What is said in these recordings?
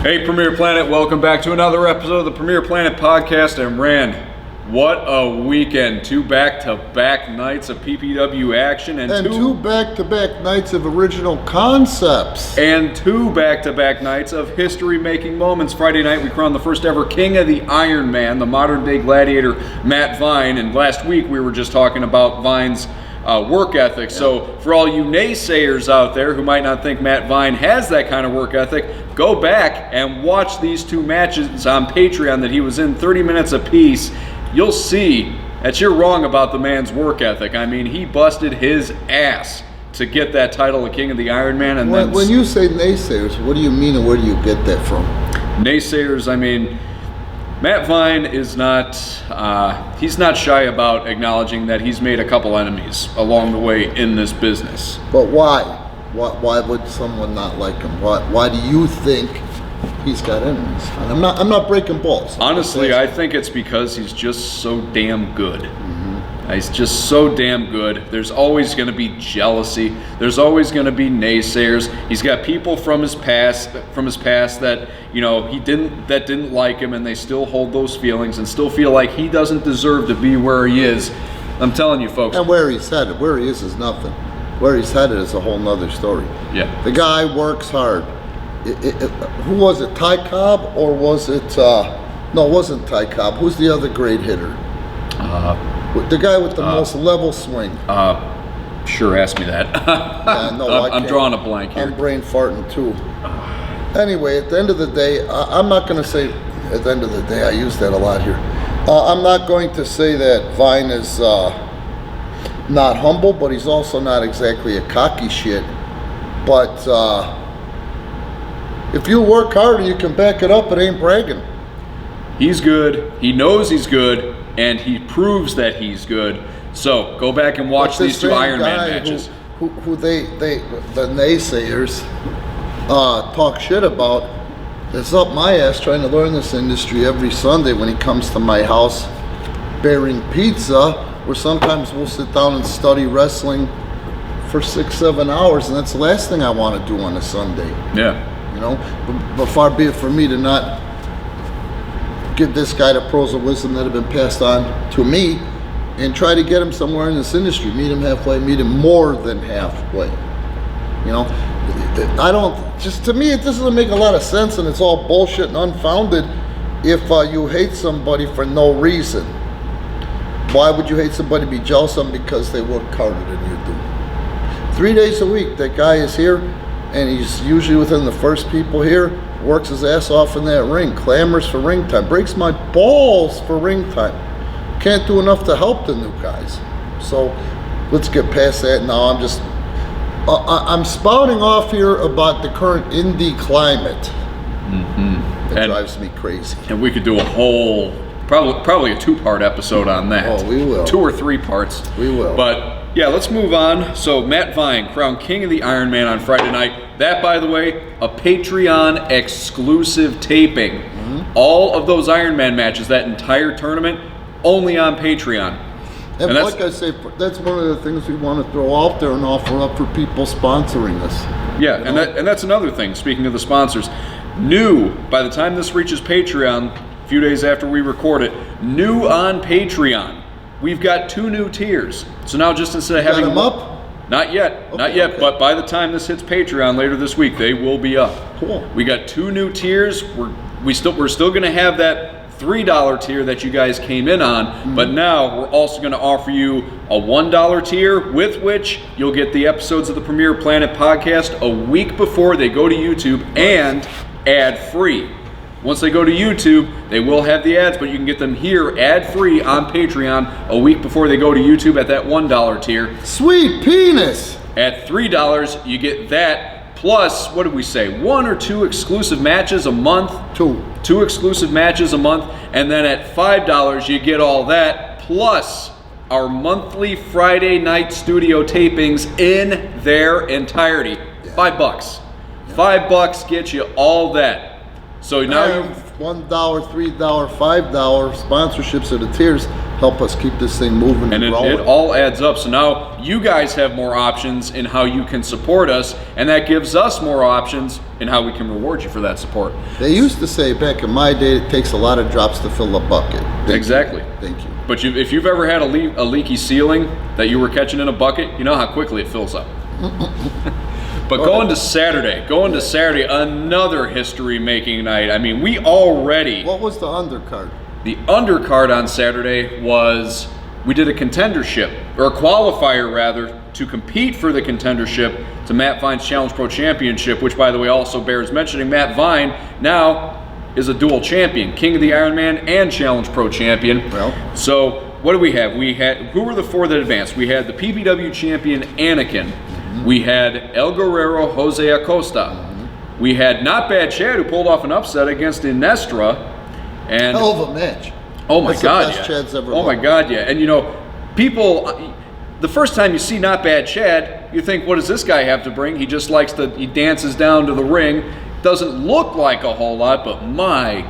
Hey, Premier Planet, welcome back to another episode of the Premier Planet Podcast. And Rand, what a weekend. 2 back-to-back nights of PPW action and two back-to-back nights of original concepts. And 2 back-to-back nights of history-making moments. Friday night, we crowned the first ever King of the Iron Man, the modern-day gladiator, Matt Vine. And last week, we were just talking about Vine's work ethic. Yeah. So for all you naysayers out there who might not think Matt Vine has that kind of work ethic, go back and watch these 2 matches on Patreon that he was in 30 minutes apiece. You'll see that you're wrong about the man's work ethic. I mean, he busted his ass to get that title of King of the Iron Man. And when you say naysayers, what do you mean and where do you get that from? Naysayers, I mean, Matt Vine is not, he's not shy about acknowledging that he's made a couple enemies along the way in this business. But why? Why would someone not like him? Why do you think he's got enemies? And I'm not breaking balls. Honestly, I think it's because he's just so damn good. He's just so damn good. There's always going to be jealousy. There's always going to be naysayers. He's got people from his past that, you know, didn't like him, and they still hold those feelings and still feel like he doesn't deserve to be where he is. I'm telling you, folks. And where he's headed, where he is nothing. Where he's headed is a whole nother story. Yeah. The guy works hard. Who was it? Ty Cobb, or was it? No, it wasn't Ty Cobb. Who's the other great hitter? The guy with the most level swing. Sure, ask me that. Yeah, no, I'm drawing a blank here. I'm brain farting too. Anyway, at the end of the day, I'm not going to say at the end of the day. I use that a lot here. I'm not going to say that Vine is not humble, but he's also not exactly a cocky shit. But if you work hard and you can back it up, it ain't bragging. He's good. He knows he's good. And he proves that he's good. So go back and watch these 2 Iron Man matches. Who the naysayers talk shit about is up my ass trying to learn this industry every Sunday when he comes to my house bearing pizza, where sometimes we'll sit down and study wrestling for 6-7 hours, and that's the last thing I want to do on a Sunday. Yeah. You know, but far be it for me to not give this guy the pearls of wisdom that have been passed on to me and try to get him somewhere in this industry. Meet him halfway, meet him more than halfway. You know, to me, it doesn't make a lot of sense, and it's all bullshit and unfounded if you hate somebody for no reason. Why would you hate somebody, be jealous of them because they work harder than you do? 3 days a week, that guy is here, and he's usually within the first people here, works his ass off in that ring, clamors for ring time, breaks my balls for ring time. Can't do enough to help the new guys. So let's get past that now. I'm spouting off here about the current indie climate. That drives me crazy. And we could do a whole, probably a 2-part episode on that. Oh, we will. 2 or 3 parts. We will. But yeah, let's move on. So Matt Vine, crowned King of the Iron Man on Friday night. That, by the way, a Patreon exclusive taping. All of those Iron Man matches, that entire tournament, only on Patreon. And like I say, that's one of the things we want to throw out there and offer up for people sponsoring us. Yeah, and that's another thing, speaking of the sponsors. New, by the time this reaches Patreon, a few days after we record it, new on Patreon. We've got 2 new tiers. So now just instead of having them up? Not yet, okay. But by the time this hits Patreon later this week, they will be up. Cool. We got 2 new tiers. We're still going to have that $3 tier that you guys came in on, but now we're also going to offer you a $1 tier, with which you'll get the episodes of the Premier Planet podcast a week before they go to YouTube and ad-free. Once they go to YouTube, they will have the ads, but you can get them here ad-free on Patreon a week before they go to YouTube at that $1 tier. Sweet penis! At $3, you get that, plus, what did we say, 1 or 2 exclusive matches a month? 2 exclusive matches a month. And then at $5, you get all that, plus our monthly Friday night studio tapings in their entirety. Yeah. $5. Yeah. $5 gets you all that. So now $1, $3, $5 sponsorships are the tiers. help us keep this thing moving and growing. It all adds up. So now you guys have more options in how you can support us, and that gives us more options in how we can reward you for that support. They used to say back in my day, it takes a lot of drops to fill a bucket. Exactly. Thank you. But if you've ever had a leaky ceiling that you were catching in a bucket, you know how quickly it fills up. But going to Saturday, another history-making night. I mean, What was the undercard? The undercard on Saturday was, we did a contendership, or a qualifier rather, to compete for the contendership to Matt Vine's Challenge Pro Championship, which, by the way, also bears mentioning. Matt Vine now is a dual champion, King of the Ironman and Challenge Pro champion. Well, so what do we have? Who were the four that advanced? We had the PBW champion Anakin. We had El Guerrero Jose Acosta. We had Not Bad Chad, who pulled off an upset against Inestra. And hell of a match. Oh my God, the best Chad's ever my God, yeah. And you know, people, the first time you see Not Bad Chad, you think, what does this guy have to bring? He just he dances down to the ring. Doesn't look like a whole lot, but my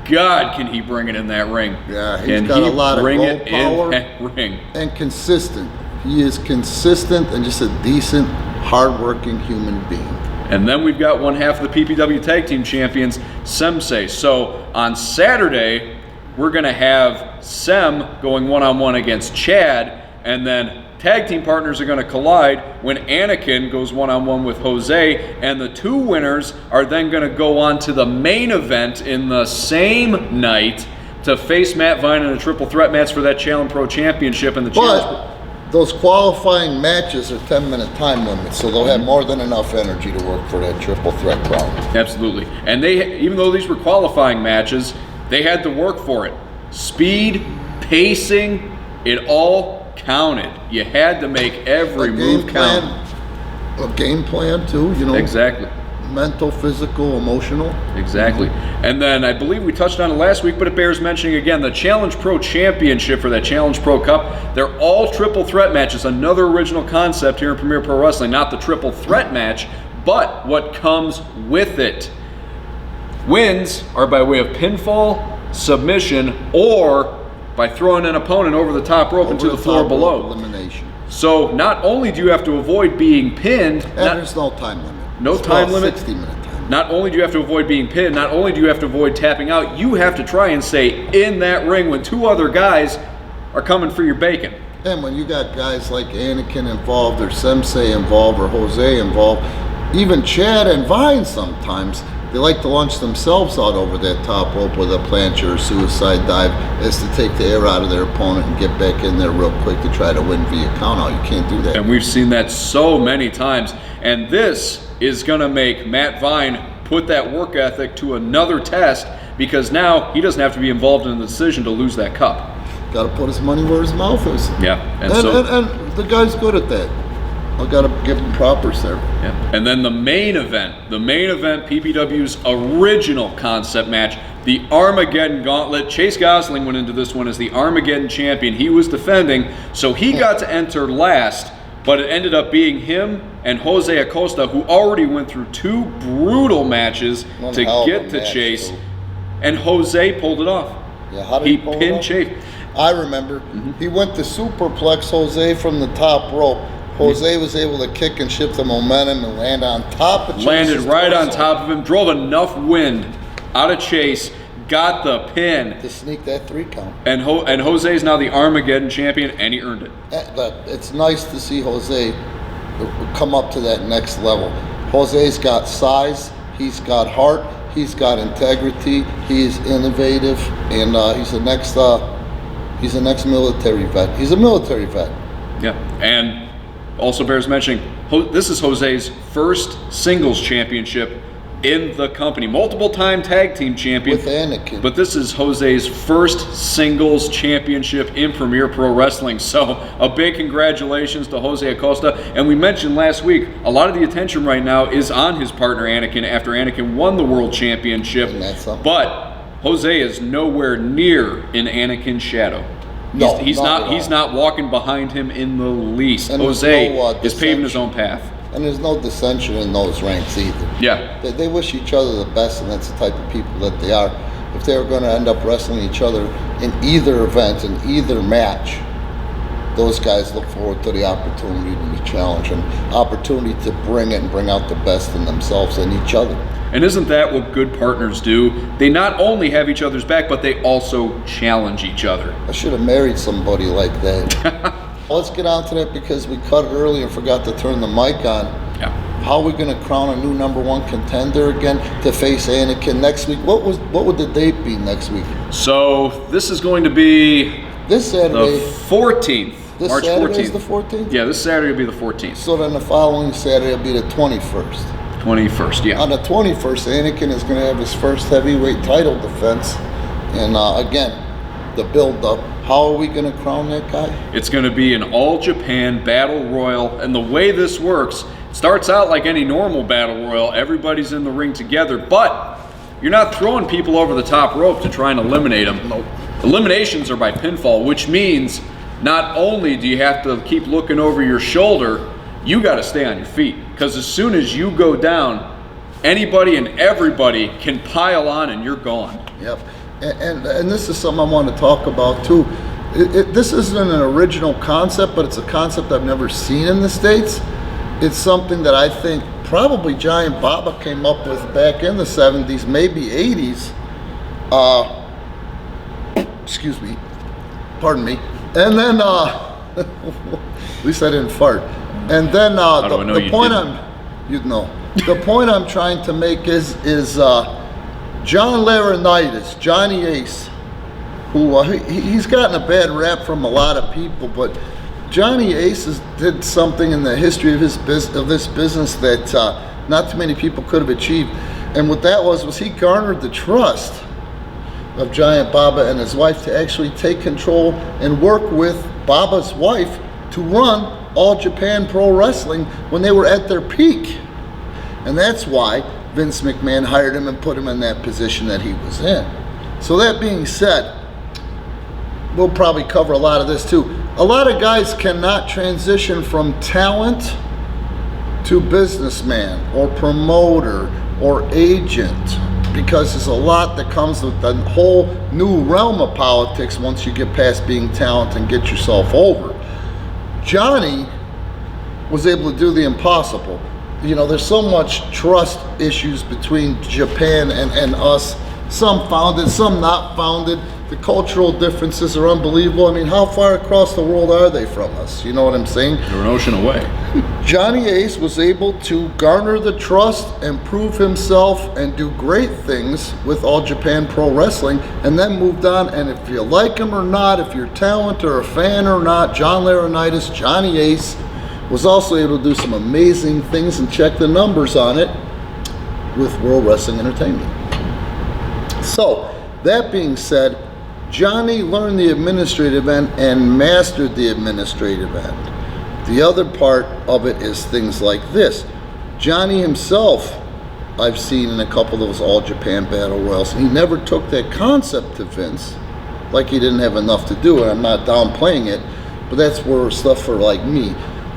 God, can he bring it in that ring? Yeah, he's got a lot of goal power and consistent. He is consistent and just a decent, hardworking human being. And then we've got one half of the PPW Tag Team Champions, Semsei. So on Saturday, we're going to have Sem going one-on-one against Chad, and then tag team partners are going to collide when Anakin goes one-on-one with Jose, and the two winners are then going to go on to the main event in the same night to face Matt Vine in a triple threat match for that Challenge Pro Championship and the Challenge. Those qualifying matches are 10-minute time limits, so they'll have more than enough energy to work for that triple threat crown. Absolutely. And even though these were qualifying matches, they had to work for it. Speed, pacing, it all counted. You had to make every move count. A game plan too, you know. Exactly. Mental, physical, emotional. Exactly. And then I believe we touched on it last week, but it bears mentioning again, the Challenge Pro Championship for that Challenge Pro Cup. They're all triple threat matches, another original concept here in Premier Pro Wrestling. Not the triple threat match, but what comes with it. Wins are by way of pinfall, submission, or by throwing an opponent over the top rope into the floor below. Elimination. So not only do you have to avoid being pinned, and there's no time limit. No time limit. 60-minute time. Not only do you have to avoid being pinned, not only do you have to avoid tapping out, you have to try and stay in that ring when two other guys are coming for your bacon. And when you got guys like Anakin involved, or Semsei involved, or Jose involved, even Chad and Vine sometimes, they like to launch themselves out over that top rope with a plancha or suicide dive as to take the air out of their opponent and get back in there real quick to try to win via countout. You can't do that. And we've seen that so many times. And this is going to make Matt Vine put that work ethic to another test, because now he doesn't have to be involved in the decision to lose that cup. Got to put his money where his mouth is. Yeah. And the guy's good at that. I got to give him propers there. Yeah. And then the main event, PPW's original concept match, the Armageddon Gauntlet. Chase Gosling went into this one as the Armageddon champion. He was defending, so he got to enter last, but it ended up being him and Jose Acosta, who already went through two brutal matches to get to Chase, and Jose pulled it off. Yeah, how did he pull pinned it off? Chase. I remember. He went to superplex Jose from the top rope. Jose was able to kick and shift the momentum and land on top of Chase. Landed right on top of him, drove enough wind out of Chase, got the pin to sneak that 3 count. And Jose is now the Armageddon champion, and he earned it. It's nice to see Jose come up to that next level. Jose's got size, he's got heart, he's got integrity, he's innovative, and he's a next military vet. He's a military vet. Yeah, and also bears mentioning, this is Jose's first singles championship in the company. Multiple-time tag team champion. With Anakin. But this is Jose's first singles championship in Premier Pro Wrestling. So a big congratulations to Jose Acosta. And we mentioned last week, a lot of the attention right now is on his partner Anakin after Anakin won the World Championship. But Jose is nowhere near in Anakin's shadow. No, he's not walking behind him in the least. And Jose is paving his own path. And there's no dissension in those ranks either. Yeah. They wish each other the best, and that's the type of people that they are. if they were going to end up wrestling each other in either event, in either match, those guys look forward to the opportunity to be challenged and opportunity to bring it and bring out the best in themselves and each other. And isn't that what good partners do? They not only have each other's back, but they also challenge each other. I should have married somebody like that. Let's get on to that because we cut it early and forgot to turn the mic on. Yeah. How are we going to crown a new #1 contender again to face Anakin next week? What would the date be next week? So this is going to be this Saturday, the 14th. This March Saturday 14th. Is the 14th? Yeah, this Saturday will be the 14th. So then the following Saturday will be the 21st. 21st, yeah. On the 21st, Anakin is going to have his first heavyweight title defense. And again, the build-up. How are we going to crown that guy? It's going to be an all-Japan battle royal. And the way this works, it starts out like any normal battle royal. Everybody's in the ring together. But you're not throwing people over the top rope to try and eliminate them. Nope. Eliminations are by pinfall, which means not only do you have to keep looking over your shoulder, you got to stay on your feet. Because as soon as you go down, anybody and everybody can pile on and you're gone. Yep. And this is something I want to talk about too. This isn't an original concept, but it's a concept I've never seen in the States. It's something that I think probably Giant Baba came up with back in the 70s, maybe 80s. Excuse me. Pardon me. And then, at least I didn't fart. And then the point I'm trying to make is John Laurinaitis, Johnny Ace, who he's gotten a bad rap from a lot of people, but Johnny Ace did something in the history of this business that not too many people could have achieved. And what that was he garnered the trust of Giant Baba and his wife to actually take control and work with Baba's wife to run All Japan Pro Wrestling when they were at their peak. And that's why Vince McMahon hired him and put him in that position that he was in. So that being said, we'll probably cover a lot of this too. A lot of guys cannot transition from talent to businessman or promoter or agent because there's a lot that comes with the whole new realm of politics once you get past being talent and get yourself over. Johnny was able to do the impossible. You know, there's so much trust issues between Japan and us. Some founded, some not founded. The cultural differences are unbelievable. I mean, how far across the world are they from us? You know what I'm saying? They're an ocean away. Johnny Ace was able to garner the trust and prove himself and do great things with All Japan Pro Wrestling and then moved on. And if you like him or not, if you're talent or a fan or not, John Laurinaitis, Johnny Ace, was also able to do some amazing things and check the numbers on it with World Wrestling Entertainment. So, that being said, Johnny learned the administrative end and mastered the administrative end. The other part of it is things like this. Johnny himself, I've seen in a couple of those All Japan Battle Royals, he never took that concept to Vince, like he didn't have enough to do, and I'm not downplaying it, but that's where stuff for like me.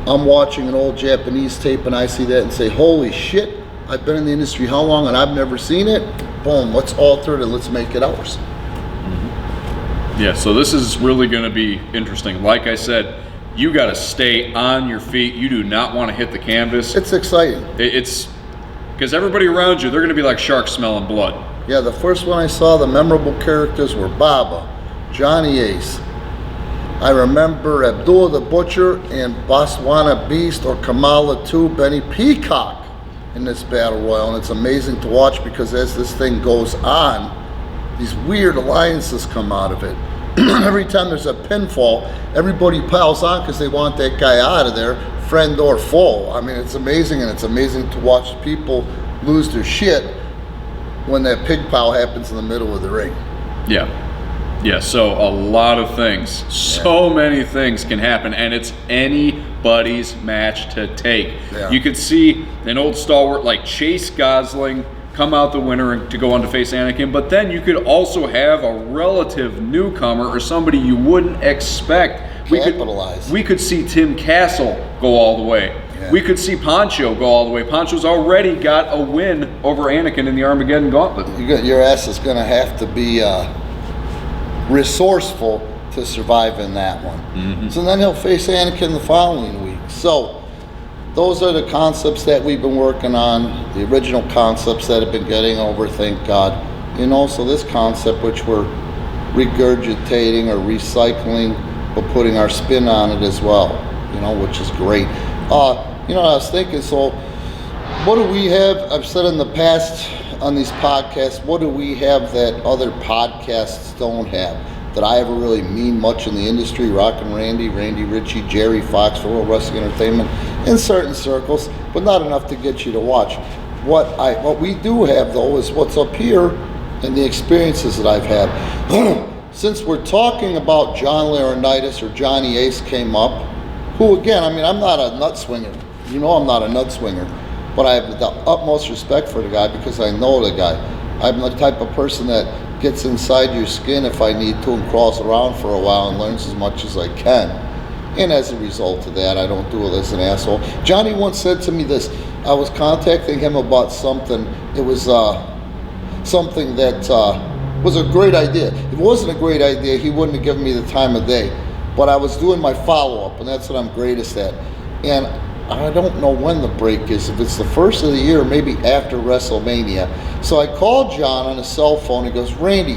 I'm watching an old Japanese tape and I see that and say, holy shit, I've been in the industry how long and I've never seen it? Boom, let's alter it and let's make it ours. Yeah, so this is really going to be interesting. Like I said, you got to stay on your feet. You do not want to hit the canvas. It's exciting. It's because everybody around you, they're going to be like sharks smelling blood. Yeah, the first one I saw, the memorable characters were Baba, Johnny Ace. I remember Abdullah the Butcher and Botswana Beast or Kamala 2, Benny Peacock in this battle royal. And it's amazing to watch because as this thing goes on, these weird alliances come out of it. Every time there's a pinfall, everybody piles on because they want that guy out of there, friend or foe. I mean, it's amazing, and it's amazing to watch people lose their shit when that pig pile happens in the middle of the ring. Yeah. Yeah, so a lot of things, so many things can happen, and it's anybody's match to take. Yeah. You could see an old stalwart like Chase Gosling come out the winner to go on to face Anakin, but then you could also have a relative newcomer or somebody you wouldn't expect. Capitalize. We could see Tim Castle go all the way. We could see Poncho go all the way. Poncho's already got a win over Anakin in the Armageddon Gauntlet. Your ass is going to have to be resourceful to survive in that one. Mm-hmm. So then he'll face Anakin the following week. So those are the concepts that we've been working on, the original concepts that have been getting over, thank God. And also this concept which we're regurgitating or recycling, but putting our spin on it as well, which is great. I was thinking, so what do we have? I've said in the past on these podcasts, what do we have that other podcasts don't have? That I ever really mean much in the industry? Rockin' Randy Ritchie, Jerry Fox for World Wrestling Entertainment, in certain circles, but not enough to get you to watch. What we do have though is what's up here and the experiences that I've had. Since we're talking about John Laurinaitis or Johnny Ace came up, who again, I'm not a nut swinger. I'm not a nut swinger, but I have the utmost respect for the guy because I know the guy. I'm the type of person that gets inside your skin if I need to and crawls around for a while and learns as much as I can. And as a result of that, I don't do it as an asshole. Johnny once said to me this. I was contacting him about something. It was something that was a great idea. If it wasn't a great idea, he wouldn't have given me the time of day. But I was doing my follow-up, and that's what I'm greatest at. And I don't know when the break is, if it's the first of the year or maybe after WrestleMania. So I called John on his cell phone. He goes, Randy,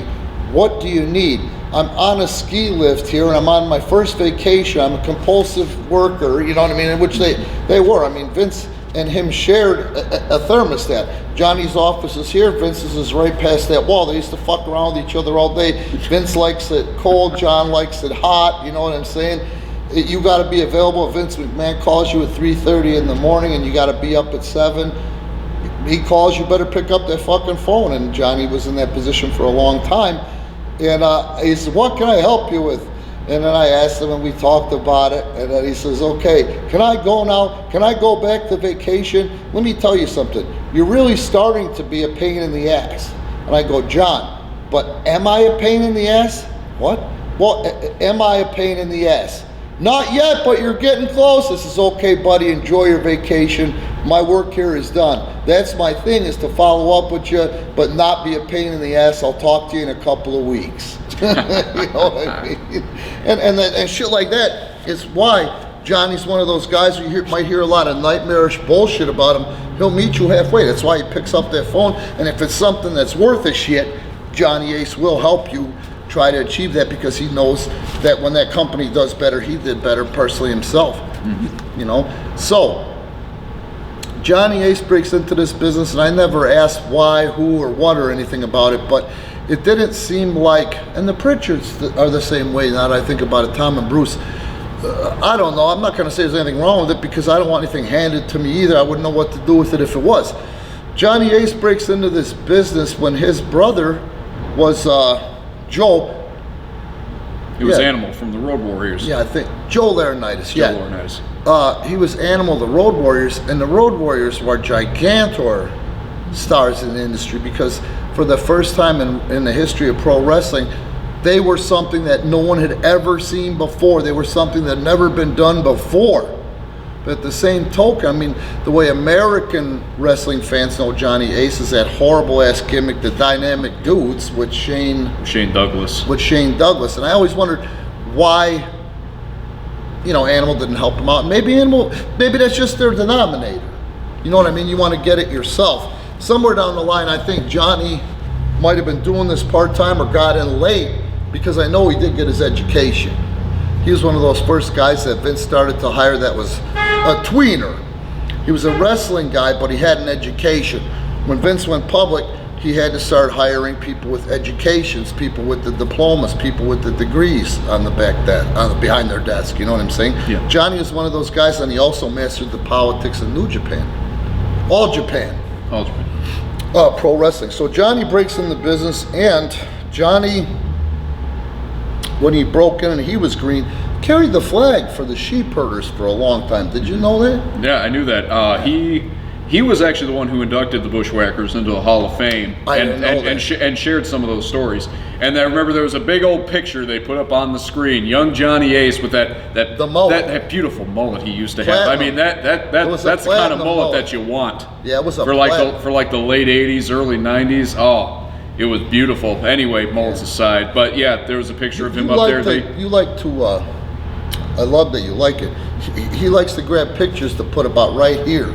what do you need? I'm on a ski lift here and I'm on my first vacation. I'm a compulsive worker, you know what I mean? In which they were. Vince and him shared a thermostat. Johnny's office is here. Vince's is right past that wall. They used to fuck around with each other all day. Vince likes it cold. John likes it hot. You know what I'm saying? You got to be available. If Vince McMahon calls you at 3:30 in the morning and you got to be up at 7, he calls, you better pick up that fucking phone. And Johnny was in that position for a long time. And he said, what can I help you with? And then I asked him and we talked about it. And then he says, okay, can I go now? Can I go back to vacation? Let me tell you something. You're really starting to be a pain in the ass. And I go, John, but am I a pain in the ass? What? Well, am I a pain in the ass? Not yet, but you're getting close. This is okay, buddy. Enjoy your vacation. My work here is done. That's my thing, is to follow up with you, but not be a pain in the ass. I'll talk to you in a couple of weeks. You know what I mean? And shit like that is why Johnny's one of those guys who might hear a lot of nightmarish bullshit about him. He'll meet you halfway. That's why he picks up that phone. And if it's something that's worth a shit, Johnny Ace will help you try to achieve that, because he knows that when that company does better, he did better personally himself. Mm-hmm. So Johnny Ace breaks into this business, and I never asked why, who, or what, or anything about it, but it didn't seem like, and the Pritchards are the same way now that I think about it, Tom and Bruce. I don't know, I'm not going to say there's anything wrong with it, because I don't want anything handed to me either. I wouldn't know what to do with it if it was. Johnny Ace breaks into this business when his brother was Joe. He was Animal from the Road Warriors. Yeah, I think Joe Laurinaitis. Joe Laurinaitis. He was Animal, the Road Warriors, and the Road Warriors were gigantor stars in the industry, because for the first time in the history of pro wrestling, they were something that no one had ever seen before. They were something that had never been done before. But at the same token, the way American wrestling fans know Johnny Ace is that horrible ass gimmick, the Dynamic Dudes with Shane Douglas. And I always wondered why, Animal didn't help him out. Maybe that's just their denominator. You know what I mean? You want to get it yourself. Somewhere down the line, I think Johnny might have been doing this part-time or got in late, because I know he did get his education. He was one of those first guys that Vince started to hire that was a tweener. He was a wrestling guy, but he had an education. When Vince went public, he had to start hiring people with educations, people with the diplomas, people with the degrees on the behind their desk. You know what I'm saying? Yeah. Johnny is one of those guys, and he also mastered the politics of New Japan. All Japan. Pro wrestling. So Johnny breaks in the business, and Johnny, when he broke in and he was green, carried the flag for the sheep herders for a long time. Did you know that? Yeah, I knew that. He He was actually the one who inducted the Bushwhackers into the Hall of Fame and shared some of those stories. And I remember there was a big old picture they put up on the screen, young Johnny Ace with that beautiful mullet he used to have. I mean, that's the kind of mullet that you want. Yeah, it was for like the late '80s, early '90s. Oh, it was beautiful. Anyway, mullets aside, but yeah, there was a picture of him up there. I love that you like it. He likes to grab pictures to put about right here.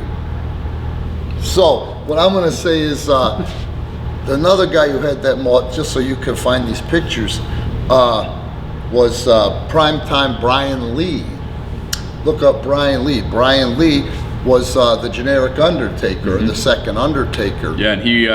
So what I'm going to say is another guy who had that mullet, just so you can find these pictures, was primetime Brian Lee. Look up Brian Lee. Brian Lee was the generic Undertaker, the second Undertaker. Yeah, and he,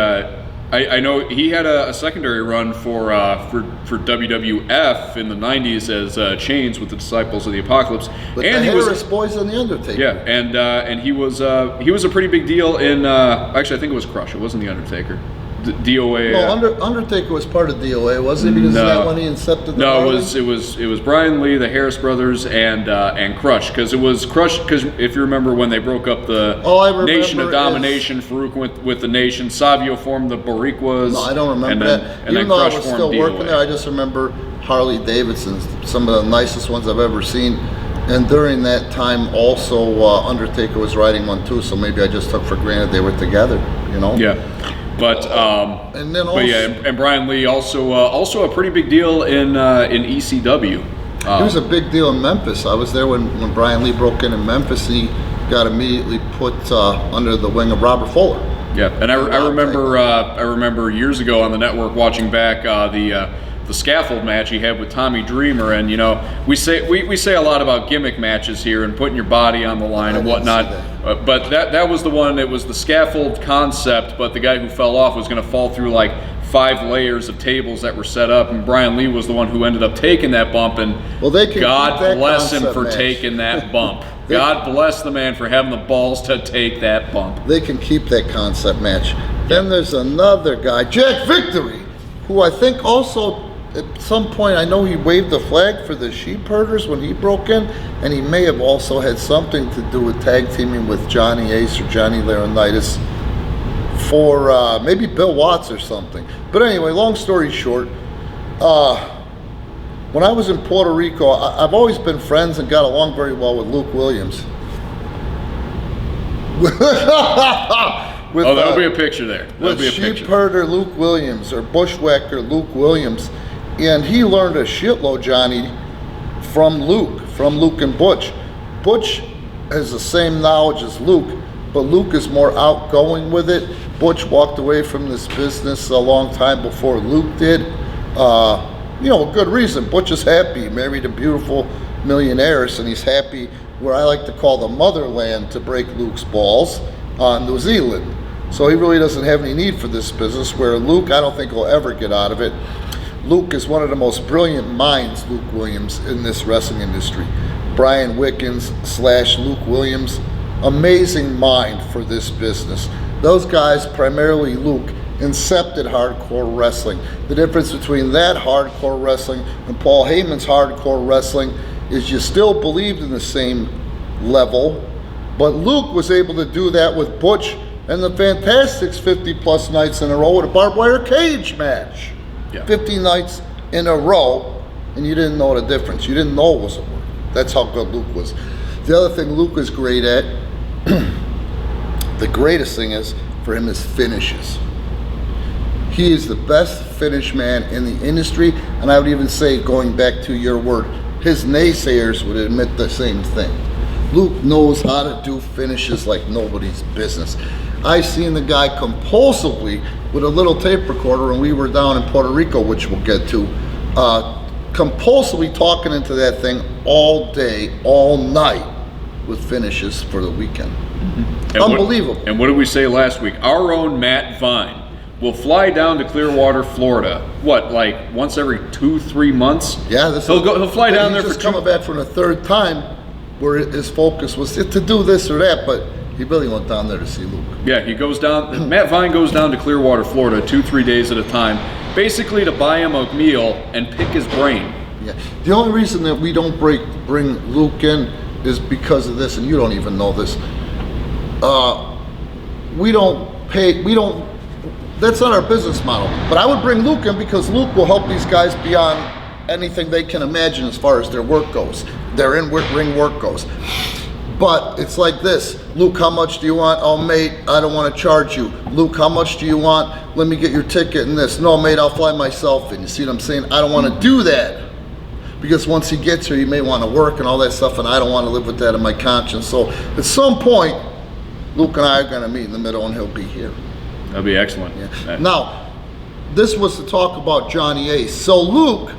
I know he had a secondary run for WWF in the '90s as Chains with the Disciples of the Apocalypse, But and the he Harris Boys and the Undertaker. Yeah, and he was a pretty big deal in actually I think it was Crush. It wasn't the Undertaker. DOA. No, Undertaker was part of DOA, wasn't he? Because that when he incepted the No, it was Brian Lee, the Harris Brothers, and Crush. Because it was Crush. Because if you remember when they broke up the Nation of Domination, Farouk went with the Nation. Savio formed the Boricuas. No, I don't remember that. And Even then though I Crush was formed still working DOA. there, I just remember Harley Davidson's, some of the nicest ones I've ever seen. And during that time, also Undertaker was riding one too. So maybe I just took for granted they were together. You know? Yeah. But and then but yeah, and Brian Lee also a pretty big deal in ECW. He was a big deal in Memphis. I was there when Brian Lee broke in Memphis. He got immediately put under the wing of Robert Fuller. Yeah, and I remember years ago on the network watching back the scaffold match he had with Tommy Dreamer, and you know we say a lot about gimmick matches here and putting your body on the line and whatnot, but that was the one. It was the scaffold concept, but the guy who fell off was going to fall through like 5 layers of tables that were set up, and Brian Lee was the one who ended up taking that bump, and God bless him for taking that bump. God bless the man for having the balls to take that bump. They can keep that concept match. Then there's another guy, Jack Victory, who I think also at some point, I know he waved the flag for the sheep herders when he broke in, and he may have also had something to do with tag teaming with Johnny Ace or Johnny Laurinaitis for maybe Bill Watts or something. But anyway, long story short, when I was in Puerto Rico, I've always been friends and got along very well with Luke Williams. There'll be a picture there. With sheep herder Luke Williams or Bushwhacker Luke Williams. And he learned a shitload, Johnny, from Luke and Butch. Butch has the same knowledge as Luke, but Luke is more outgoing with it. Butch walked away from this business a long time before Luke did. A good reason. Butch is happy. He married a beautiful millionaires, and he's happy where I like to call the motherland to break Luke's balls, New Zealand. So he really doesn't have any need for this business, where Luke, I don't think will ever get out of it. Luke is one of the most brilliant minds, Luke Williams, in this wrestling industry. Brian Wickens / Luke Williams, amazing mind for this business. Those guys, primarily Luke, incepted hardcore wrestling. The difference between that hardcore wrestling and Paul Heyman's hardcore wrestling is you still believed in the same level, but Luke was able to do that with Butch and the Fantastics 50 plus nights in a row with a barbed wire cage match. Yeah. 50 nights in a row, and you didn't know the difference. You didn't know it was a work. That's how good Luke was. The other thing Luke is great at, the greatest thing is for him is finishes. He is the best finish man in the industry, and I would even say, going back to your word, his naysayers would admit the same thing. Luke knows how to do finishes like nobody's business. I seen the guy compulsively with a little tape recorder when we were down in Puerto Rico, which we'll get to, compulsively talking into that thing all day, all night with finishes for the weekend. Mm-hmm. Unbelievable. And what did we say last week? Our own Matt Vine will fly down to Clearwater, Florida. What, like once every 2-3 months? Yeah, he'll fly down there for just coming back for the third time, where his focus was to do this or that, but he really went down there to see Luke. Yeah, he goes down. Matt Vine goes down to Clearwater, Florida, 2-3 days at a time, basically to buy him a meal and pick his brain. Yeah. The only reason that we don't bring Luke in is because of this, and you don't even know this. that's not our business model. But I would bring Luke in because Luke will help these guys beyond anything they can imagine as far as their work goes, their in-ring work goes. But it's like this: Luke, how much do you want? Oh, mate, I don't want to charge you. Luke, how much do you want? Let me get your ticket and this. No, mate, I'll fly myself in. You see what I'm saying? I don't want to do that. Because once he gets here, he may want to work and all that stuff, and I don't want to live with that in my conscience. So at some point, Luke and I are going to meet in the middle, and he'll be here. That'd be excellent. Yeah. Now, this was to talk about Johnny Ace. So Luke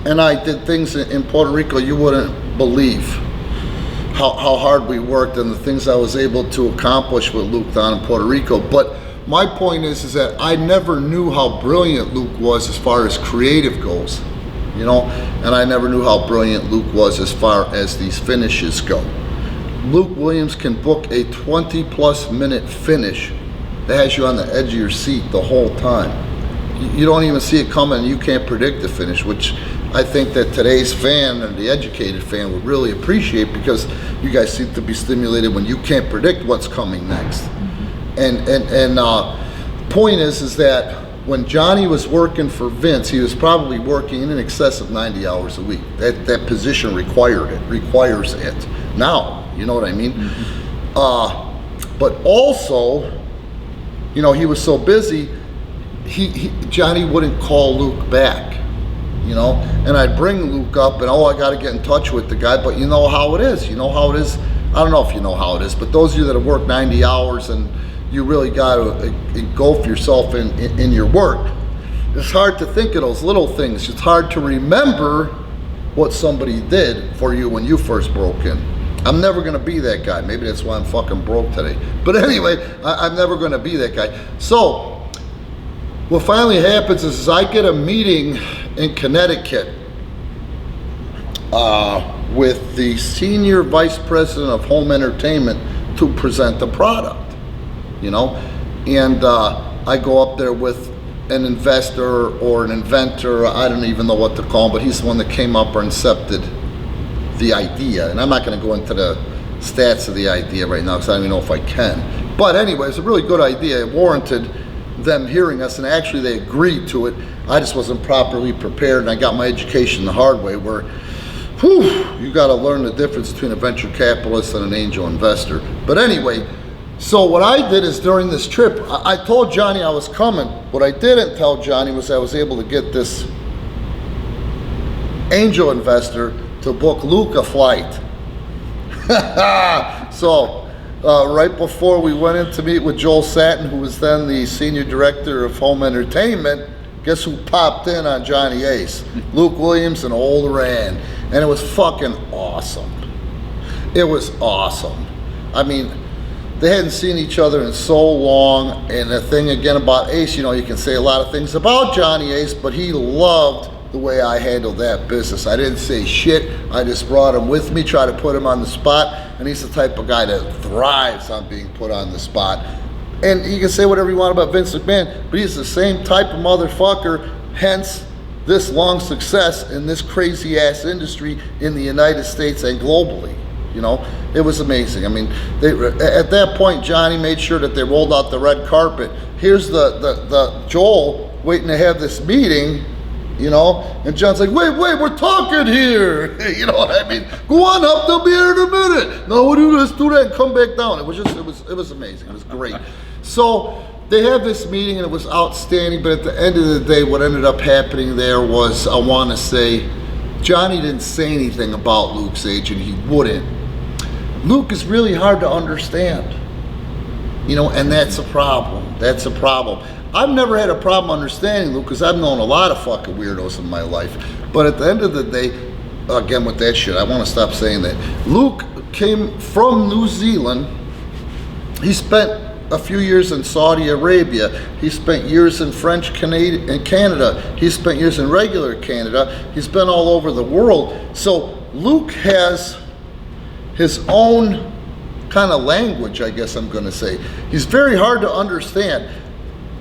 and I did things in Puerto Rico you wouldn't believe how hard we worked and the things I was able to accomplish with Luke down in Puerto Rico. But my point is that I never knew how brilliant Luke was as far as creative goes. You know, and I never knew how brilliant Luke was as far as these finishes go. Luke Williams can book a 20-plus minute finish that has you on the edge of your seat the whole time. You don't even see it coming, and you can't predict the finish, which I think that today's fan and the educated fan would really appreciate, because you guys seem to be stimulated when you can't predict what's coming next. And point is that when Johnny was working for Vince, he was probably working in excess of 90 hours a week. That position requires it. Now, you know what I mean? But also, you know, he was so busy, Johnny wouldn't call Luke back, you know? And I'd bring Luke up and, oh, I got to get in touch with the guy, but you know how it is. You know how it is. I don't know if you know how it is, but those of you that have worked 90 hours and you really got to engulf yourself in your work. It's hard to think of those little things. It's hard to remember what somebody did for you when you first broke in. I'm never going to be that guy. Maybe that's why I'm fucking broke today. But anyway, I'm never going to be that guy. So what finally happens is I get a meeting in Connecticut with the senior vice president of home entertainment to present the product. You know, and I go up there with an investor or an inventor. I don't even know what to call him, but he's the one that came up or incepted the idea. And I'm not going to go into the stats of the idea right now because I don't even know if I can. But anyway, it's a really good idea. It warranted them hearing us, and actually they agreed to it. I just wasn't properly prepared, and I got my education the hard way, where you got to learn the difference between a venture capitalist and an angel investor. But anyway, so what I did is during this trip, I told Johnny I was coming. What I didn't tell Johnny was I was able to get this angel investor to book Luke a flight. So right before we went in to meet with Joel Satin, who was then the senior director of home entertainment, guess who popped in on Johnny Ace? Luke Williams and Old Rand. And it was fucking awesome. It was awesome. I mean, they hadn't seen each other in so long, and the thing again about Ace, you know, you can say a lot of things about Johnny Ace, but he loved the way I handled that business. I didn't say shit. I just brought him with me, tried to put him on the spot, and he's the type of guy that thrives on being put on the spot. And you can say whatever you want about Vince McMahon, but he's the same type of motherfucker, hence this long success in this crazy ass industry in the United States and globally. You know, it was amazing. I mean, at that point, Johnny made sure that they rolled out the red carpet. Here's the Joel waiting to have this meeting, you know, and John's like, wait, we're talking here. You know what I mean? Go on up, they'll be here in a minute. No, we'll do this, do that, and come back down. It was amazing. It was great. So they have this meeting, and it was outstanding. But at the end of the day, what ended up happening there was, I want to say, Johnny didn't say anything about Luke's age, and he wouldn't. Luke is really hard to understand, you know, and that's a problem. That's a problem. I've never had a problem understanding Luke because I've known a lot of fucking weirdos in my life. But at the end of the day, again with that shit, I want to stop saying that. Luke came from New Zealand. He spent a few years in Saudi Arabia. He spent years in French Canada. He spent years in regular Canada. He's been all over the world. So Luke has his own kind of language, I guess I'm going to say. He's very hard to understand.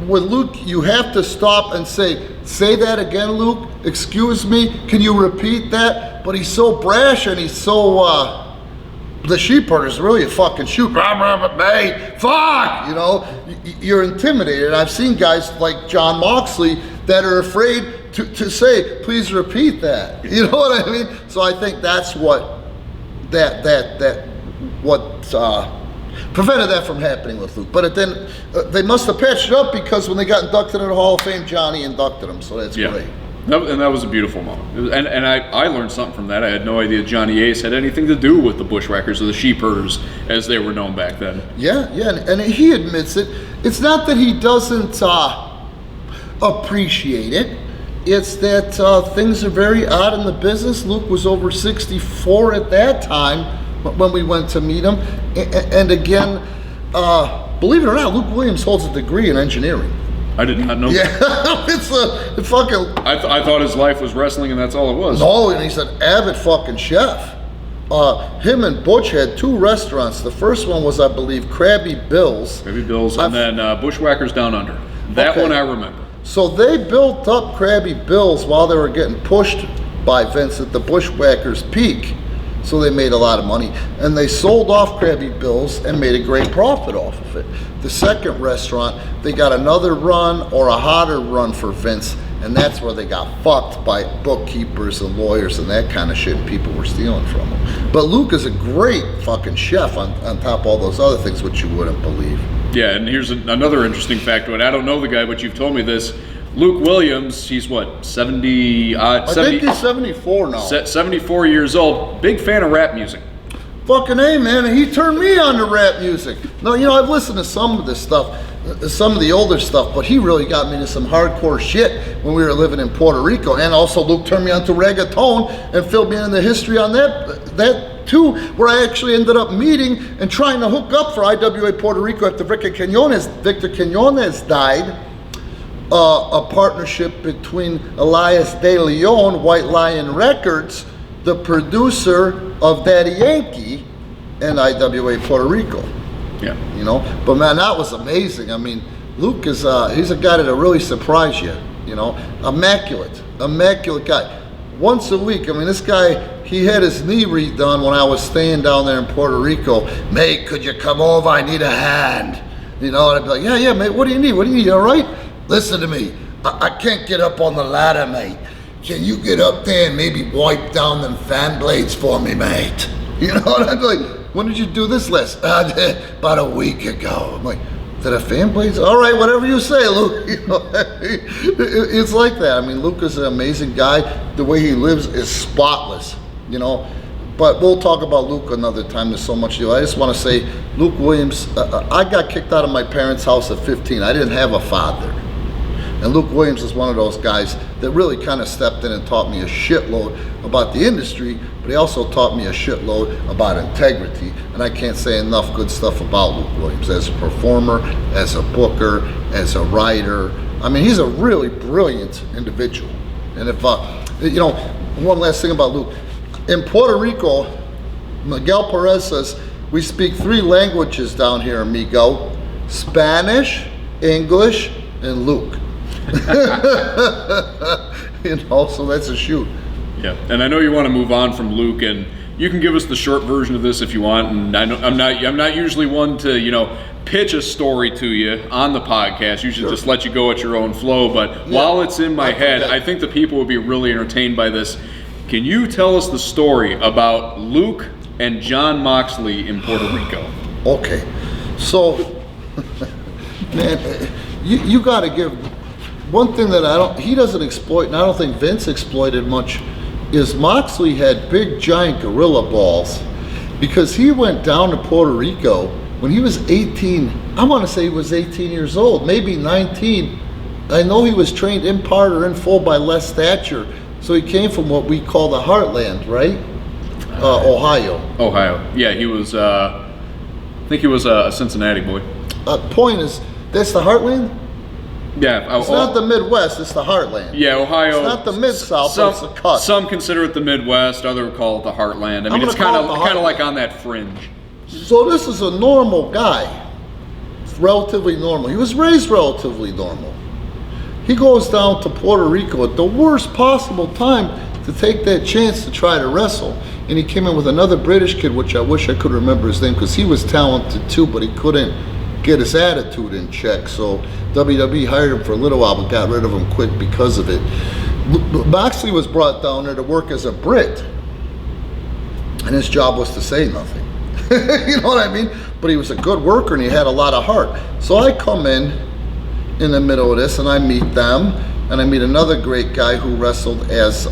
With Luke, you have to stop and say that again, Luke. Excuse me, can you repeat that? But he's so brash and he's so the sheep herder's really a fucking shoot. Hey, fuck! You know, you're intimidated. I've seen guys like John Moxley that are afraid to say, please repeat that. You know what I mean? So I think that's what prevented that from happening with Luke. But then they must have patched it up, because when they got inducted into the Hall of Fame, Johnny inducted him. So that's great. And that was a beautiful moment. And I learned something from that. I had no idea Johnny Ace had anything to do with the Bushwhackers or the Sheep Herders, as they were known back then. Yeah, and he admits it. It's not that he doesn't appreciate it. It's that things are very odd in the business. Luke was over 64 at that time when we went to meet him. And again, believe it or not, Luke Williams holds a degree in engineering. I did not know. Yeah, it's a fucking. I thought his life was wrestling, and that's all it was. No, and he's an avid fucking chef. Him and Butch had 2 restaurants. The first one was, I believe, Krabby Bill's. Krabby Bill's, and then Bushwhackers Down Under. That one I remember. So they built up Krabby Bill's while they were getting pushed by Vince at the Bushwhackers' peak. So they made a lot of money, and they sold off Krabby Bill's and made a great profit off of it. The second restaurant, they got another run or a hotter run for Vince, and that's where they got fucked by bookkeepers and lawyers and that kind of shit, and people were stealing from them. But Luke is a great fucking chef on top of all those other things, which you wouldn't believe. Yeah, and here's another interesting fact. I don't know the guy, but you've told me this. Luke Williams, he's what, 70? I think he's 74 now. 74 years old. Big fan of rap music. Fucking A, man, and he turned me on to rap music. No, you know, I've listened to some of this stuff, some of the older stuff, but he really got me into some hardcore shit when we were living in Puerto Rico. And also Luke turned me on to reggaeton and filled me in the history on that too, where I actually ended up meeting and trying to hook up for IWA Puerto Rico after Victor Quinones died. A partnership between Elias De Leon, White Lion Records, the producer of Daddy Yankee, and IWA Puerto Rico. Yeah. You know, but man, that was amazing. I mean, Luke is he's a guy that'll really surprise you. You know, immaculate guy. Once a week, I mean, this guy, he had his knee redone when I was staying down there in Puerto Rico. Mate, could you come over? I need a hand. You know, and I'd be like, yeah, mate, what do you need? You all right? Listen to me, I can't get up on the ladder, mate. Can you get up there and maybe wipe down them fan blades for me, mate? You know, and I'd be like, when did you do this last? About a week ago. I'm like, did a fan blades? All right, whatever you say, Luke. You know, it's like that. I mean, Luke is an amazing guy. The way he lives is spotless, you know. But we'll talk about Luke another time. There's so much to do. I just want to say, Luke Williams, I got kicked out of my parents' house at 15. I didn't have a father. And Luke Williams is one of those guys that really kind of stepped in and taught me a shitload about the industry, but he also taught me a shitload about integrity. And I can't say enough good stuff about Luke Williams as a performer, as a booker, as a writer. I mean, he's a really brilliant individual. And if, you know, one last thing about Luke. In Puerto Rico, Miguel Perez says, we speak 3 languages down here, amigo. Spanish, English, and Luke. You know, so that's a shoot. Yeah, and I know you want to move on from Luke, and you can give us the short version of this if you want. And I know, I'm not usually one to, you know, pitch a story to you on the podcast. Usually just let you go at your own flow. But while it's in my head, I think the people would be really entertained by this. Can you tell us the story about Luke and John Moxley in Puerto Rico? Okay, so man, you got to give. One thing that he doesn't exploit, and I don't think Vince exploited much, is Moxley had big giant gorilla balls, because he went down to Puerto Rico when he was 18. I want to say he was 18 years old, maybe 19. I know he was trained in part or in full by Les Thatcher, so he came from what we call the Heartland, right? Ohio. Yeah, he was, I think he was a Cincinnati boy. Point is, that's the Heartland? Yeah, it's not the Midwest, it's the Heartland. Yeah, Ohio. It's not the Mid-South, but it's the cut. Some consider it the Midwest, others call it the Heartland. I mean, it's kind of like on that fringe. So this is a normal guy, relatively normal. He was raised relatively normal. He goes down to Puerto Rico at the worst possible time to take that chance to try to wrestle. and he came in with another British kid, which I wish I could remember his name, because he was talented too, but he couldn't get his attitude in check. So WWE hired him for a little while, but got rid of him quick because of it. Moxley was brought down there to work as a Brit, and his job was to say nothing. You know what I mean? But he was a good worker and he had a lot of heart. So I come in the middle of this and I meet them, and I meet another great guy who wrestled as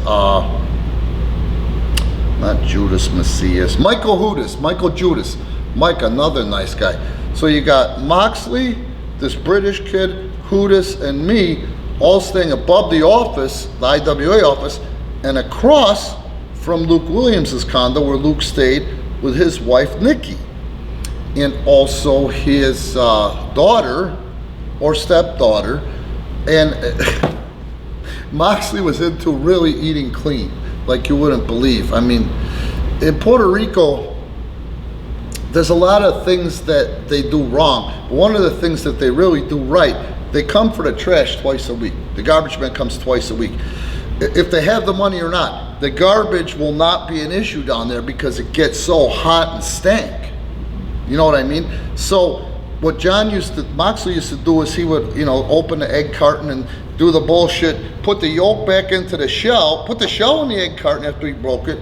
not Judas Macias, Michael Judas. Mike, another nice guy. So you got Moxley, this British kid, Judas, and me all staying above the office, the IWA office, and across from Luke Williams' condo where Luke stayed with his wife Nikki, and also his daughter or stepdaughter. And Moxley was into really eating clean, like you wouldn't believe. I mean, in Puerto Rico, there's a lot of things that they do wrong, but one of the things that they really do right, they come for the trash twice a week. The garbage man comes twice a week. If they have the money or not, the garbage will not be an issue down there because it gets so hot and stank. You know what I mean? So what Moxley used to do is he would, open the egg carton and do the bullshit, put the yolk back into the shell, put the shell in the egg carton after he broke it,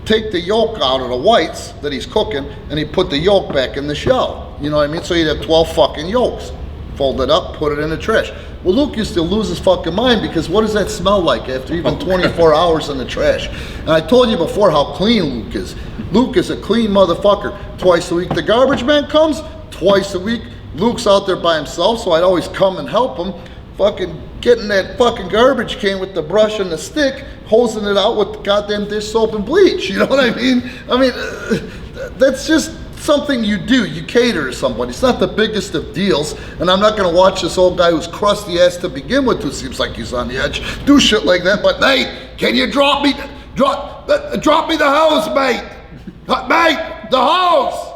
take the yolk out of the whites that he's cooking, and he put the yolk back in the shell. You know what I mean? So he'd have 12 fucking yolks. Fold it up, put it in the trash. Well, Luke used to lose his fucking mind because what does that smell like after even 24 hours in the trash? And I told you before how clean Luke is. Luke is a clean motherfucker. Twice a week the garbage man comes, twice a week Luke's out there by himself, so I'd always come and help him. Fucking getting that fucking garbage can with the brush and the stick, hosing it out with the goddamn dish soap and bleach. You know what I mean? That's just something you do. You cater to somebody. It's not the biggest of deals, and I'm not gonna watch this old guy who's crusty ass to begin with, who seems like he's on the edge, do shit like that. But mate, can you drop me the hose, mate? Mate, the hose.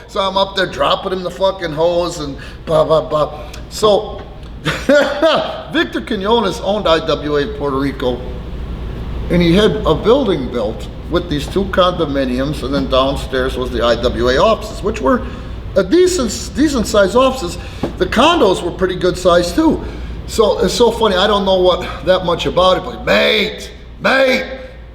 So I'm up there dropping him the fucking hose and blah blah blah. So Victor Quinones owned IWA in Puerto Rico, and he had a building built with these 2 condominiums, and then downstairs was the IWA offices, which were a decent sized offices. The condos were pretty good sized too. So it's so funny, I don't know that much about it, but mate,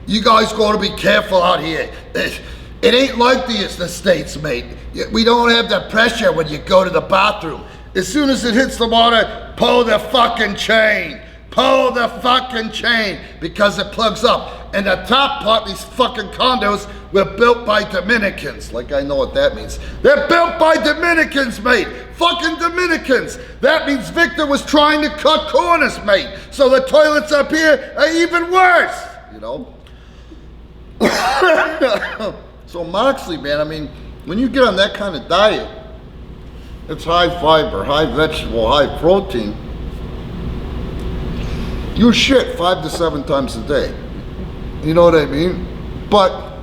you guys gotta be careful out here. It ain't like the States, mate. We don't have the pressure when you go to the bathroom. As soon as it hits the water, pull the fucking chain. Pull the fucking chain, because it plugs up. And the top part, these fucking condos were built by Dominicans. Like I know what that means. They're built by Dominicans, mate. Fucking Dominicans. That means Victor was trying to cut corners, mate. So the toilets up here are even worse, So Moxley, man, when you get on that kind of diet, it's high fiber, high vegetable, high protein. You shit 5 to 7 times a day. You know what I mean? But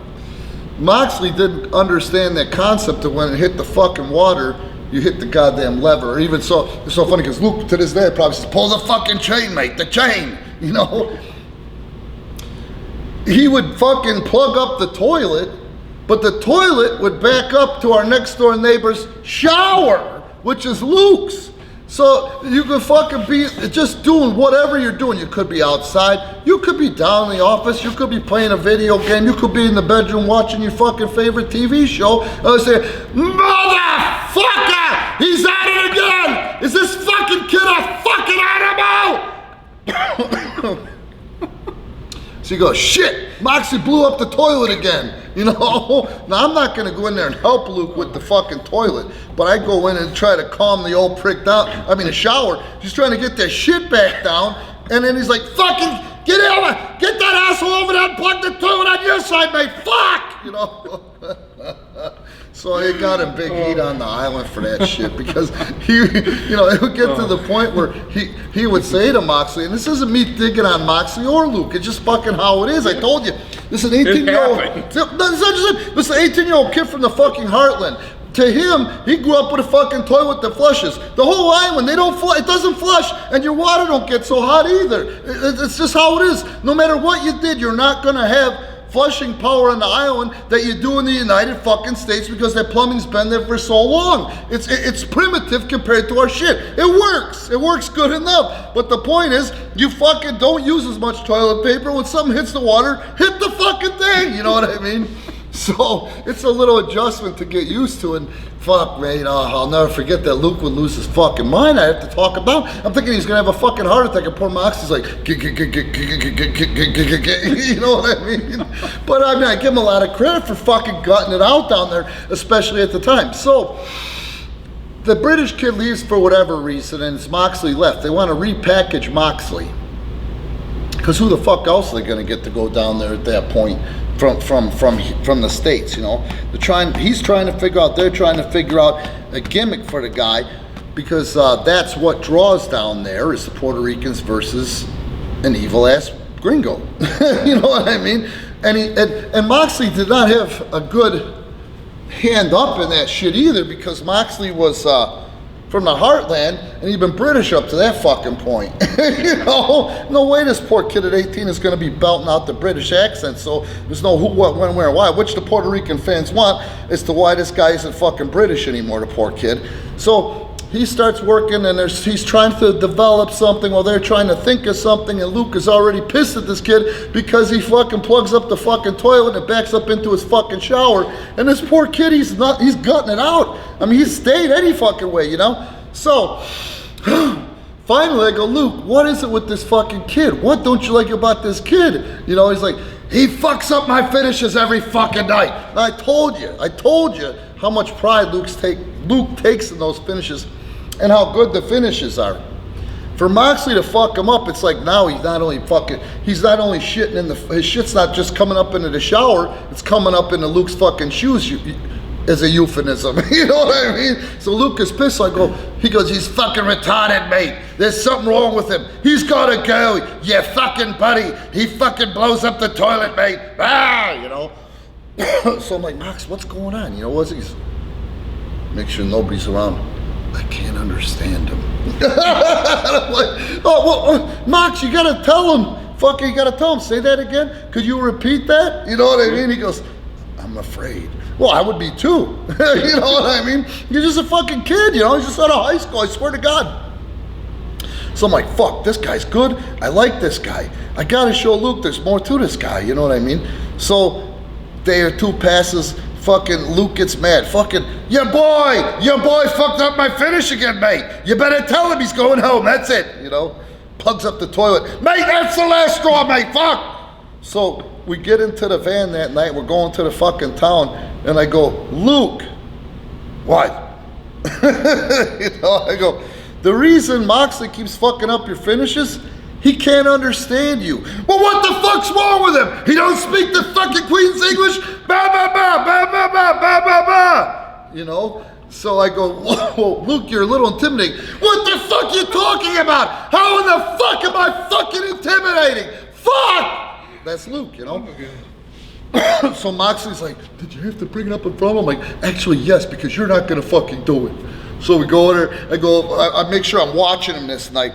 Moxley didn't understand that concept of when it hit the fucking water, you hit the goddamn lever. Or even so, it's so funny because Luke to this day probably says, pull the fucking chain, mate, the chain, He would fucking plug up the toilet, but the toilet would back up to our next door neighbor's shower, which is Luke's. So you could fucking be just doing whatever you're doing. You could be outside, you could be down in the office, you could be playing a video game, you could be in the bedroom watching your fucking favorite TV show. I would say, motherfucker, he's at it again! Is this fucking kid a fucking animal? So you go, shit, Moxley blew up the toilet again. Now I'm not gonna go in there and help Luke with the fucking toilet, but I go in and try to calm the old prick down. The shower. He's trying to get that shit back down, and then he's like, fucking get that asshole over there and plug the toilet on your side, mate. Fuck! So it got a big heat on the island for that shit, because it would get to the point where he would say to Moxley, and this isn't me digging on Moxley or Luke, it's just fucking how it is. I told you, this is an 18-year-old. This is an 18-year-old kid from the fucking heartland. To him, he grew up with a fucking toilet that flushes. The whole island, they don't flush, it doesn't flush, and your water don't get so hot either. It's just how it is. No matter what you did, you're not gonna have flushing power on the island that you do in the United fucking States because that plumbing's been there for so long. It's primitive compared to our shit. It works good enough. But the point is, you fucking don't use as much toilet paper. When something hits the water, hit the fucking thing, you know what I mean? So it's a little adjustment to get used to, and fuck, man, I'll never forget that Luke would lose his fucking mind. I have to talk about. I'm thinking he's gonna have a fucking heart attack, and poor Moxley's like, you know what I mean? But I mean, I give him a lot of credit for fucking gutting it out down there, especially at the time. So the British kid leaves for whatever reason, and it's Moxley left. They want to repackage Moxley, because who the fuck else are they gonna get to go down there at that point? From the States, you know, he's trying to figure out, they're trying to figure out a gimmick for the guy, because that's what draws down there is the Puerto Ricans versus an evil ass gringo. You know what I mean? And Moxley did not have a good hand up in that shit either, because Moxley was from the heartland, and he'd been British up to that fucking point. You know, no way this poor kid at 18 is going to be belting out the British accent, so there's no who, what, when, where, why, which the Puerto Rican fans want as to why this guy isn't fucking British anymore, the poor kid. So he starts working, and he's trying to develop something while they're trying to think of something, and Luke is already pissed at this kid because he fucking plugs up the fucking toilet and it backs up into his fucking shower, and this poor kid, he's gutting it out. I mean, he's stayed any fucking way, you know? So, finally I go, Luke, what is it with this fucking kid? What don't you like about this kid? You know, he's like, he fucks up my finishes every fucking night. And I told you how much pride Luke takes in those finishes and how good the finishes are. For Moxley to fuck him up, it's like now he's not only shitting in his shit's not just coming up into the shower, it's coming up into Luke's fucking shoes as a euphemism. You know what I mean? So Luke is pissed. He goes, he's fucking retarded, mate. There's something wrong with him. He's gotta go, you fucking buddy. He fucking blows up the toilet, mate. You know? So I'm like, Mox, what's going on? You know, he's make sure nobody's around. I can't understand him. I'm like, Mox, you gotta tell him. Fucking, you gotta tell him. Say that again. Could you repeat that? You know what I mean? He goes, I'm afraid. Well, I would be too. You know what I mean? You're just a fucking kid, you know? He's just out of high school, I swear to God. So I'm like, fuck, this guy's good. I like this guy. I gotta show Luke there's more to this guy, you know what I mean? So, day or two passes, fucking Luke gets mad. Fucking, your boy fucked up my finish again, mate. You better tell him he's going home, that's it, you know? Plugs up the toilet. Mate, that's the last straw, mate, fuck! So, we get into the van that night, we're going to the fucking town, and I go, Luke, what? You know, I go, the reason Moxley keeps fucking up your finishes, he can't understand you. Well, what the fuck's wrong with him? He don't speak the fucking Queen's English? Ba ba ba ba ba ba ba ba ba. You know? So I go, whoa, Luke, you're a little intimidating. What the fuck are you talking about? How in the fuck am I fucking intimidating? Fuck! That's Luke, you know? So Moxley's like, did you have to bring it up in front of him? I'm like, actually, yes, because you're not gonna fucking do it. So we go in there, I make sure I'm watching him this night.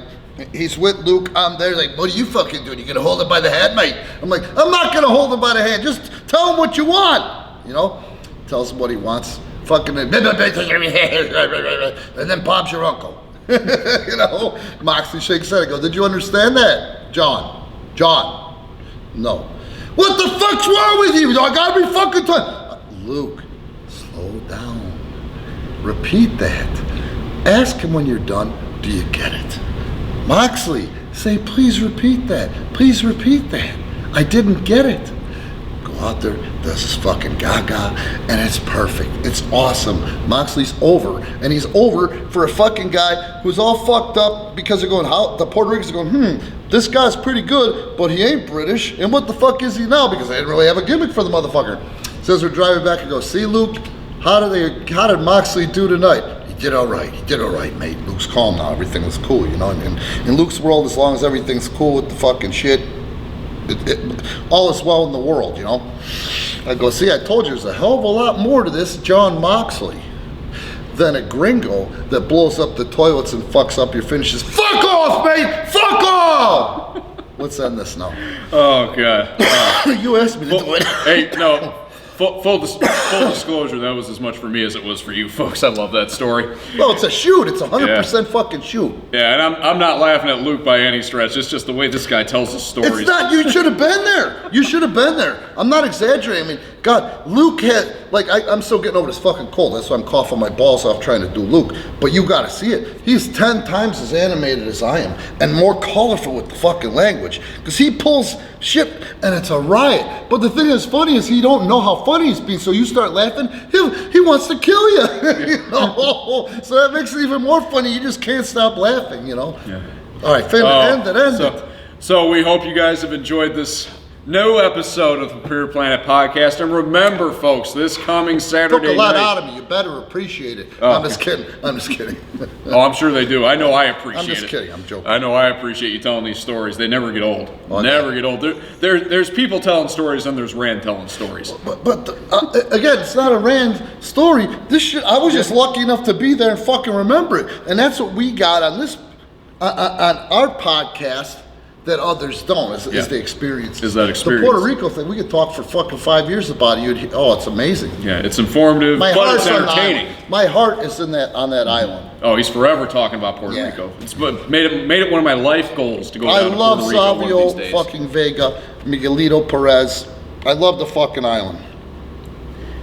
He's with Luke, I'm there, like, what are you fucking doing? You gonna hold him by the hand, mate? I'm like, I'm not gonna hold him by the hand, just tell him what you want, you know? Tells him what he wants. Fucking, and then Bob's your uncle. You know? Moxley shakes his head, I go, did you understand that? John. No. What the fuck's wrong with you? I gotta be fucking Luke, slow down. Repeat that. Ask him when you're done, do you get it? Moxley, say, please repeat that. Please repeat that. I didn't get it. Go out there, does his fucking gaga, and it's perfect. It's awesome. Moxley's over, and he's over for a fucking guy who's all fucked up because they're going, how the Puerto Ricans are going, this guy's pretty good, but he ain't British, and what the fuck is he now? Because they didn't really have a gimmick for the motherfucker. So as we're driving back, I go, see, Luke, how did Moxley do tonight? He did all right, mate. Luke's calm now, everything was cool, you know, and in Luke's world, as long as everything's cool with the fucking shit, all is well in the world, you know? I go, see, I told you there's a hell of a lot more to this John Moxley. than a gringo that blows up the toilets and fucks up your finishes. Fuck off, mate! Fuck off! Let's end this now. Oh, God. You asked me to do it. Hey, no. Full disclosure, that was as much for me as it was for you folks. I love that story. Well, it's a shoot. It's 100% fucking shoot. Yeah, and I'm not laughing at Luke by any stretch. It's just the way this guy tells his stories. It's not. You should have been there. You should have been there. I'm not exaggerating. I mean, God, Luke had, like, I'm still getting over this fucking cold. That's why I'm coughing my balls off trying to do Luke. But you got to see it. He's 10 times as animated as I am and more colorful with the fucking language. Because he pulls shit and it's a riot. But the thing that's funny is he don't know how funny he's being. So you start laughing, he wants to kill you. You know? So that makes it even more funny. You just can't stop laughing, you know? Yeah. All right, end it. So we hope you guys have enjoyed this new episode of the Premier Planet Podcast. And remember, folks, this coming Saturday took a lot night, out of me. You better appreciate it. I'm just kidding. Oh, I'm sure they do. I know I appreciate it. I'm just kidding. I'm joking. I know I appreciate you telling these stories. They never get old. Never get old. There's people telling stories and there's Rand telling stories. But again, it's not a Rand story. This shit, I was just lucky enough to be there and fucking remember it. And that's what we got on this, on our podcast. That others don't, is the experience. Is that experience. The Puerto Rico thing, we could talk for fucking 5 years about it. It's amazing. Yeah, it's informative, but it's entertaining. My heart is on that island. Oh, he's forever talking about Puerto Rico. It's made it one of my life goals to go down to Puerto Rico I love one of these days. fucking Vega, Miguelito Perez. I love the fucking island.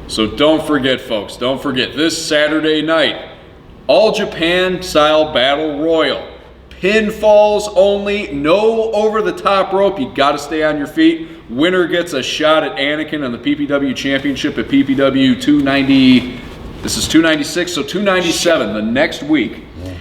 So don't forget, folks, this Saturday night, All Japan style Battle Royal. Pinfalls only, no over the top rope. You got to stay on your feet. Winner gets a shot at Anakin on the PPW Championship at PPW 290. This is 296, so 297 the next week. Yeah.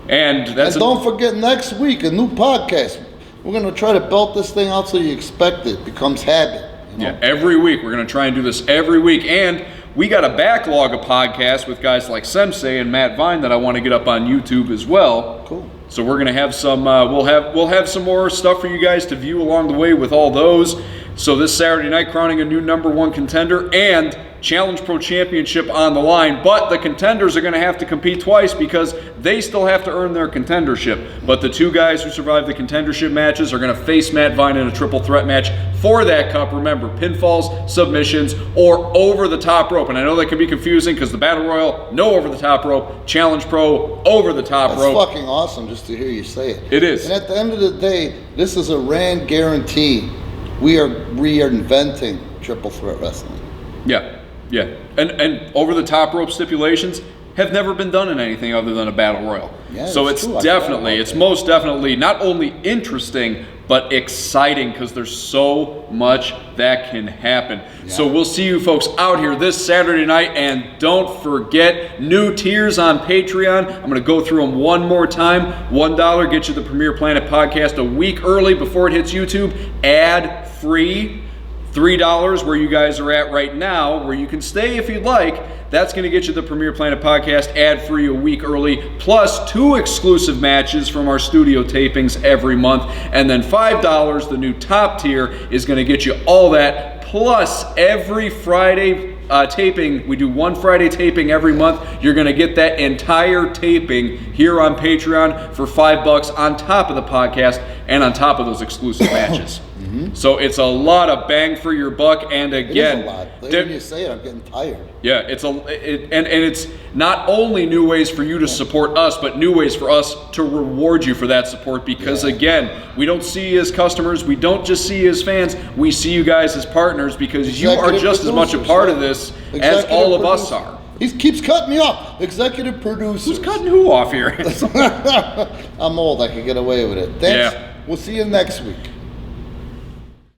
And don't forget, next week a new podcast. We're gonna try to belt this thing out so you expect it becomes habit. You know? Yeah, every week we're gonna try and do this every week, and we got a backlog of podcasts with guys like Sensei and Matt Vine that I want to get up on YouTube as well. Cool. So we're gonna have some. We'll have some more stuff for you guys to view along the way with all those. So this Saturday night, crowning a new #1 contender and Challenge Pro Championship on the line. But the contenders are going to have to compete twice because they still have to earn their contendership. But the two guys who survive the contendership matches are going to face Matt Vine in a triple threat match for that cup. Remember, pinfalls, submissions, or over the top rope. And I know that can be confusing because the Battle Royal, no over the top rope. Challenge Pro, over the top rope. That's fucking awesome just to hear you say it. It is. And at the end of the day, this is a Rand guarantee. We are reinventing triple threat wrestling. Yeah. Yeah, and over the top rope stipulations have never been done in anything other than a battle royal. Yeah, so it's most definitely not only interesting but exciting because there's so much that can happen. Yeah. So we'll see you folks out here this Saturday night, and don't forget new tiers on Patreon. I'm going to go through them one more time. $1 gets you the Premier Planet podcast a week early before it hits YouTube, ad free. $3 where you guys are at right now, where you can stay if you'd like. That's going to get you the Premier Planet podcast ad-free a week early, plus 2 exclusive matches from our studio tapings every month. And then $5, the new top tier, is going to get you all that, plus every Friday taping. We do 1 Friday taping every month. You're going to get that entire taping here on Patreon for $5 on top of the podcast and on top of those exclusive matches. So it's a lot of bang for your buck, and again, it is a lot. When you say it, I'm getting tired. Yeah, and it's not only new ways for you to support us, but new ways for us to reward you for that support. Because again, we don't see you as customers, we don't just see you as fans, we see you guys as partners because you are just as much a part of this as all of us are. He keeps cutting me off. Executive producer. Who's cutting who off here? I'm old. I can get away with it. Thanks. Yeah. We'll see you next week.